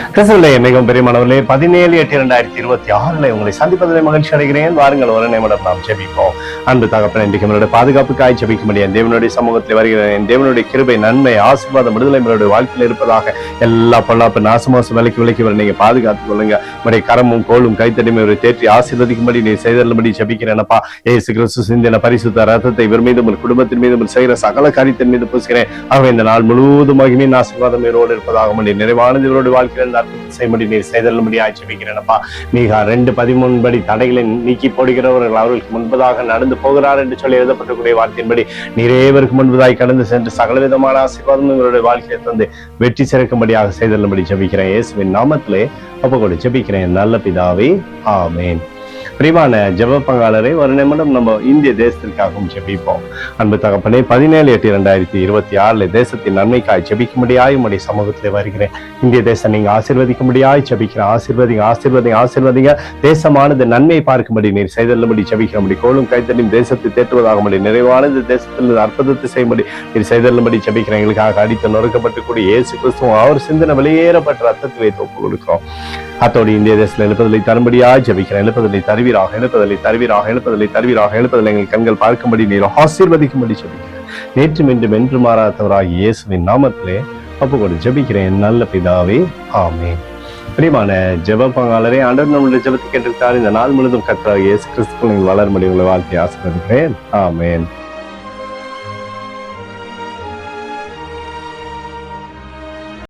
கிறிஸ்துவிலே மிகவும் பெரியமானவர்களே, 17/8/2026 உங்களை சந்திப்பதிலே மகிழ்ச்சி அடைகிறேன். வாருங்கள், ஒரு நிமிடம் நாம் ஜெபிப்போம். அன்பு தகப்பனே, இன்றைக்கு நம்மளுடைய பாதுகாப்புக்காய் ஜெபிக்க முடியும். தேவனுடைய சமூகத்தில் வருகிறேன். தேவனுடைய கிருபை, நன்மை, ஆசீர்வாதம், விடுதலை நம்மளுடைய வாழ்க்கையில் இருப்பதாக. எல்லா பொல்லாப்பு நாசமோசம் விலக்கி வர நீங்க பாதுகாத்துக் கொள்ளுங்க. உடைய கரமும் கோலும் கைத்தடிமை ஒரு தேற்றி ஆசீர்வதிக்கும்படி நீ செய்தபடி ஜெபிக்கிறேனப்பா. இயேசு கிறிஸ்து சிந்தின பரிசுத்த ரத்தத்தை இவர் மீதும் குடும்பத்தின் மீதும் செய்கிற சகல காரியத்தின் மீது பூசுகிறேன். ஆகவே இந்த நாள் முழுவதும் மகிமையின் ஆசீர்வாதம் இவரோடு இருப்பதாக நிறைவானது இவருடைய வாழ்க்கையில் செய்யும்படி நீர் செய்தல்படியாய் ஜெபிக்கிறேனப்பா. மீகா 2:13 படி தடைகளை நீக்கி போடுகிறவர்கள் அவர்களுக்கு முன்பதாக நடந்து போகிறார் என்று சொல்லி எழுதப்பட்டக்கூடிய வார்த்தையின்படி நீரேவருக்கு முன்பதாய் கடந்து சென்று சகலவிதமான ஆசீர்வாதம் இவருடைய வாழ்க்கையை தந்து வெற்றி சிறக்கும்படியாக செய்தல்படி ஜெபிக்கிறேன். இயேசுவின் நாமத்திலே ஒப்புக்கொண்டு ஜெபிக்கிறேன் நல்ல பிதாவே, ஆமேன். பிரிவான ஜெப பங்காளரை ஒரு நிமிடம் நம்ம இந்திய தேசத்திற்காகவும் ஜெபிப்போம். அன்பு தகப்பனே, 17/8/2026 தேசத்தின் நன்மைக்காய் ஜெபிக்கும்படியாய் உம்முடைய சமூகத்திலே வருகிறேன். இந்திய தேசம் நீங்க ஆசீர்வதிக்கும்படியாய் ஜெபிக்கிறேன். ஆசீர்வதிங்க. தேசமானது நன்மையை பார்க்கும்படி நீர் செய்தல்லும்படி ஜெபிக்கிறபடி கோலும் கைத்தடியும் தேசத்தை தேற்றுவதாகும்படி நிறைவானது தேசத்தில் அற்புதத்தை செய்யும்படி நீர் செய்தல்லும்படி ஜெபிக்கிறேன். எங்களுக்காக அடித்து நொறுக்கப்பட்டுக்கூடிய இயேசு கிறிஸ்துவும் அவர் சிந்தனை வெளியேறப்பட்ட ரத்தத்தை வைத்து ஒப்புக் கொடுக்கிறோம். அத்தோடு இந்திய தேசத்தில் எழுப்பதில்லை தரும்படியாய் ஜெபிக்கிறேன். எழுப்பதில்லை தருவீராக எங்கள் கண்கள் பார்க்கும்படி நீர் ஆசீர்வதிக்கும்படி ஜெபிக்கிறேன். நேற்று மீண்டும் என்று மாறாதவராக இயேசுவின் நாமத்திலே ஒப்புக்கொண்டு ஜெபிக்கிறேன் நல்ல பிதாவே, ஆமேன். பிரியமான ஜெப பங்காளரே, ஆண்டவர் நம்முடைய ஜெபத்தை கேட்டிருக்கார். இந்த நாள் முழுவதும் கர்த்தராகிய இயேசு கிறிஸ்துவுக்குள் நீங்கள் வளரும்படி உங்களை வாழ்த்தி ஆசீர்வதிக்கிறேன். ஆமேன்.